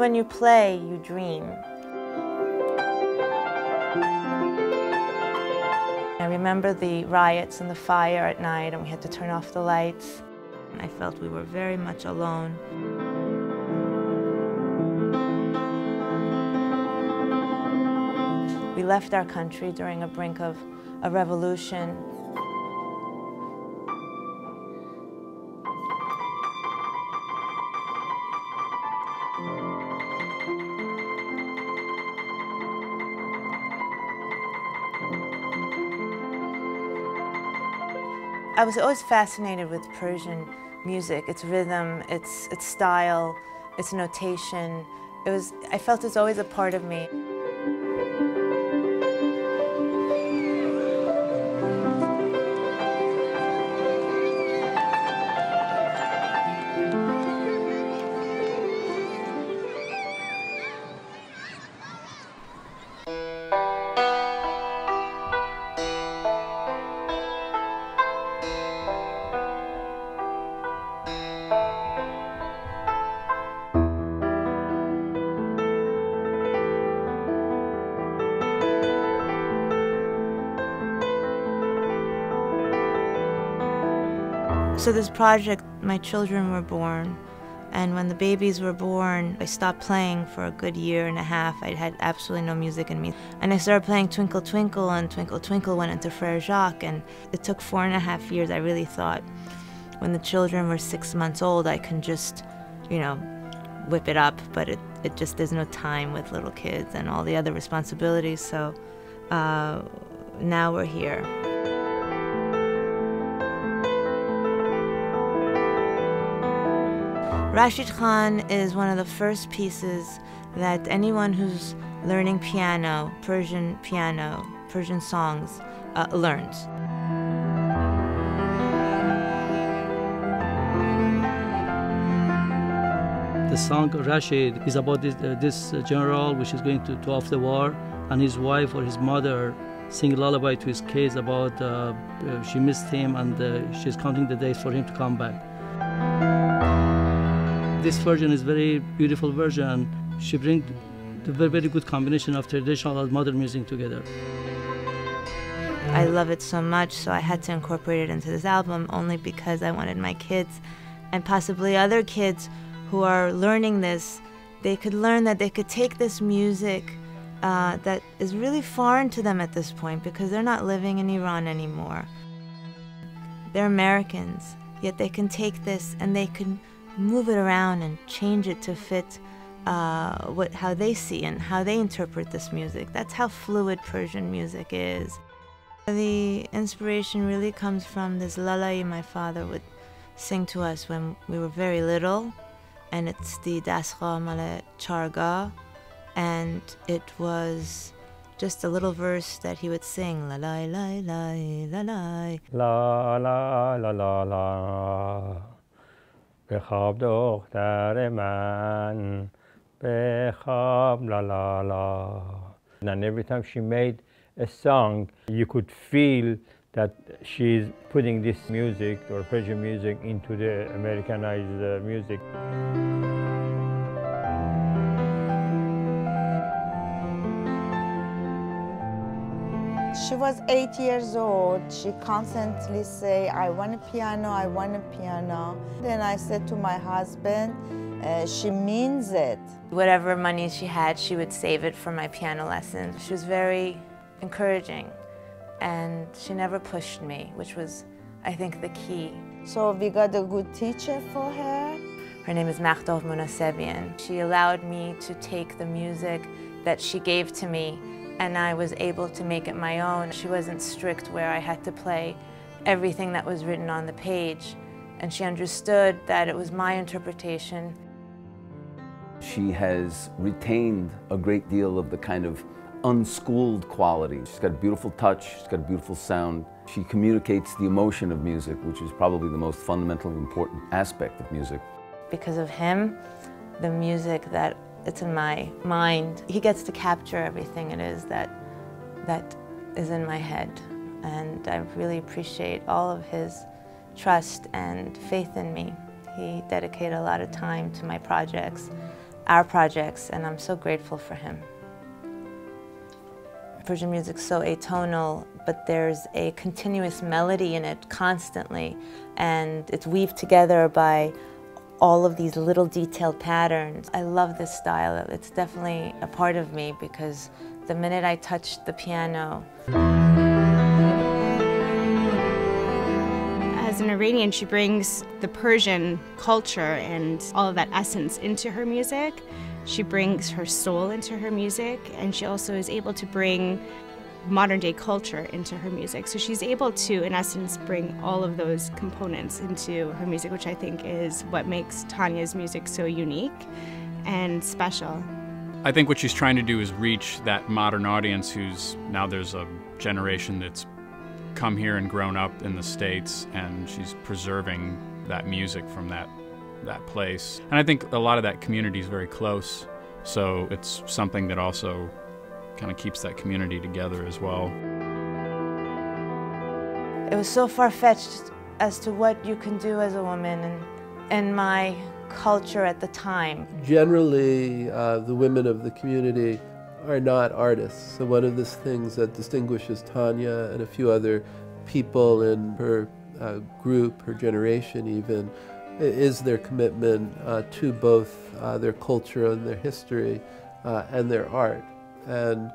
When you play, you dream. I remember the riots and the fire at night, and we had to turn off the lights. I felt we were very much alone. We left our country during a brink of a revolution. I was always fascinated with Persian music, its rhythm, its style, its notation. I felt it's always a part of me. So this project, my children were born, and when the babies were born, I stopped playing for a good year and a half. I had absolutely no music in me. And I started playing Twinkle Twinkle, and Twinkle Twinkle went into Frère Jacques, and it took 4.5 years. I really thought when the children were 6 months old, I can just, you know, whip it up, but it just, there's no time with little kids and all the other responsibilities, so now we're here. Rashid Khan is one of the first pieces that anyone who's learning piano, Persian songs, learns. The song Rashid is about this general which is going to off the war, and his wife or his mother sing lullaby to his kids about she missed him and she's counting the days for him to come back. This version is very beautiful version. She brings the very, very good combination of traditional and modern music together. I love it so much, so I had to incorporate it into this album only because I wanted my kids and possibly other kids who are learning this, they could learn that they could take this music that is really foreign to them at this point because they're not living in Iran anymore. They're Americans, yet they can take this and they can move it around and change it to fit how they see and how they interpret this music. That's how fluid Persian music is. The inspiration really comes from this Lala-Yee my father would sing to us when we were very little, and it's the Dasgha Male Charga, and it was just a little verse that he would sing, la-lai, la-lai, la-lai. La la la la la. بخواب دختر من بخواب la la la. And every time she made a song, you could feel that she's putting this music or Persian music into the Americanized music. She was 8 years old. She constantly say, I want a piano, I want a piano. Then I said to my husband, she means it. Whatever money she had, she would save it for my piano lessons. She was very encouraging, and she never pushed me, which was, I think, the key. So we got a good teacher for her. Her name is Mahdov Munasebian. She allowed me to take the music that she gave to me, and I was able to make it my own. She wasn't strict where I had to play everything that was written on the page, and she understood that it was my interpretation. She has retained a great deal of the kind of unschooled quality. She's got a beautiful touch, she's got a beautiful sound. She communicates the emotion of music, which is probably the most fundamentally important aspect of music. Because of him, the music that it's in my mind, he gets to capture everything it is that is in my head. And I really appreciate all of his trust and faith in me. He dedicated a lot of time to my projects, our projects, and I'm so grateful for him. Persian music's so atonal, but there's a continuous melody in it constantly, and it's weaved together by all of these little detailed patterns. I love this style. It's definitely a part of me because the minute I touch the piano. As an Iranian, she brings the Persian culture and all of that essence into her music. She brings her soul into her music, and she also is able to bring modern day culture into her music. So she's able to, in essence, bring all of those components into her music, which I think is what makes TANIA'S music so unique and special. I think what she's trying to do is reach that modern audience who's, now there's a generation that's come here and grown up in the States, and she's preserving that music from that place. And I think a lot of that community is very close, so it's something that also kind of keeps that community together as well. It was so far-fetched as to what you can do as a woman and my culture at the time. Generally, the women of the community are not artists. So one of the things that distinguishes Tania and a few other people in her group, her generation even, is their commitment to both their culture and their history and their art. And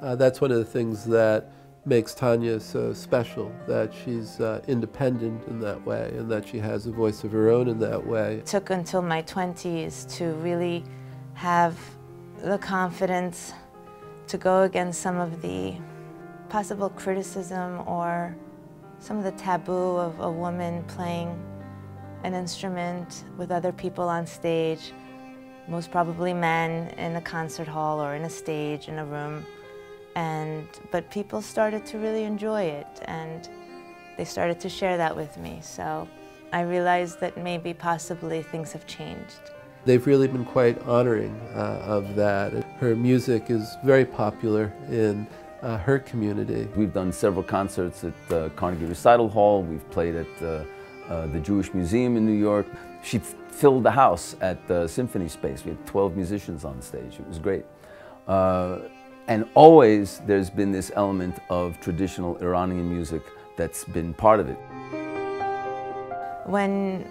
that's one of the things that makes Tania so special, that she's independent in that way and that she has a voice of her own in that way. It took until my 20s to really have the confidence to go against some of the possible criticism or some of the taboo of a woman playing an instrument with other people on stage, most probably men in a concert hall or in a stage in a room. But people started to really enjoy it, and they started to share that with me. So I realized that maybe possibly things have changed. They've really been quite honoring of that. Her music is very popular in her community. We've done several concerts at Carnegie Recital Hall. We've played at the Jewish Museum in New York. She filled the house at the Symphony Space. We had 12 musicians on stage. It was great. And always there's been this element of traditional Iranian music that's been part of it. When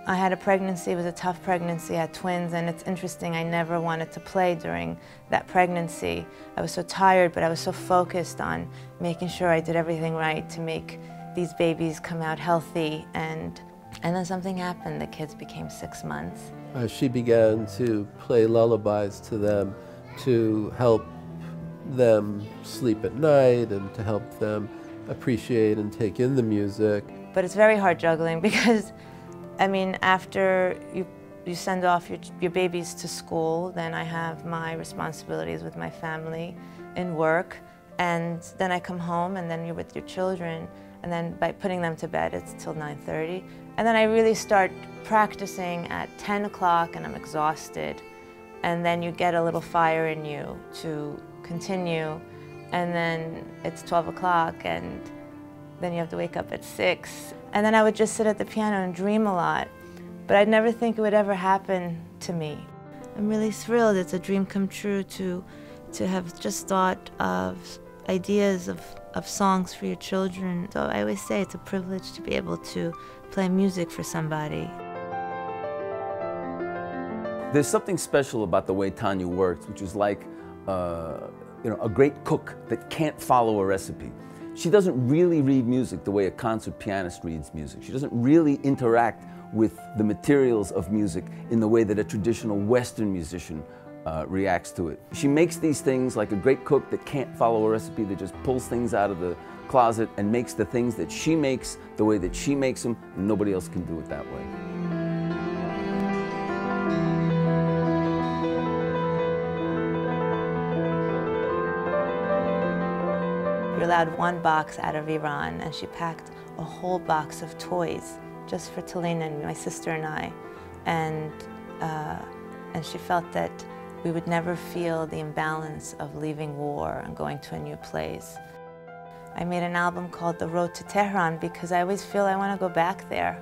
I had a pregnancy, it was a tough pregnancy. I had twins, and it's interesting, I never wanted to play during that pregnancy. I was so tired, but I was so focused on making sure I did everything right to make these babies come out healthy. And then something happened. The kids became 6 months. She began to play lullabies to them to help them sleep at night and to help them appreciate and take in the music. But it's very hard juggling because, I mean, after you send off your babies to school, then I have my responsibilities with my family and work, and then I come home and then you're with your children, and then by putting them to bed it's till 9:30. And then I really start practicing at 10 o'clock and I'm exhausted. And then you get a little fire in you to continue, and then it's 12 o'clock and then you have to wake up at 6. And then I would just sit at the piano and dream a lot, but I'd never think it would ever happen to me. I'm really thrilled. It's a dream come true to have just thought of ideas of songs for your children. So I always say it's a privilege to be able to play music for somebody. There's something special about the way Tania works, which is like a great cook that can't follow a recipe. She doesn't really read music the way a concert pianist reads music. She doesn't really interact with the materials of music in the way that a traditional Western musician reacts to it. She makes these things like a great cook that can't follow a recipe, that just pulls things out of the closet and makes the things that she makes the way that she makes them, and nobody else can do it that way. You're allowed one box out of Iran, and she packed a whole box of toys just for Talina and my sister and I. And she felt that we would never feel the imbalance of leaving war and going to a new place. I made an album called The Road to Tehran because I always feel I want to go back there.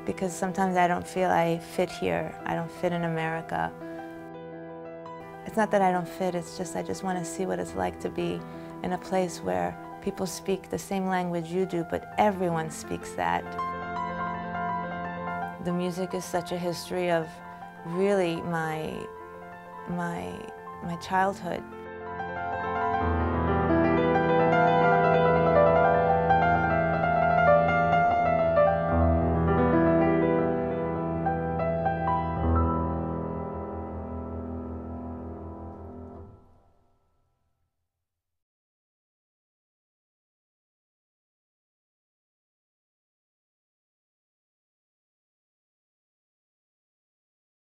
Because sometimes I don't feel I fit here. I don't fit in America. It's not that I don't fit, it's just I just want to see what it's like to be in a place where people speak the same language you do, but everyone speaks that. The music is such a history of really my childhood.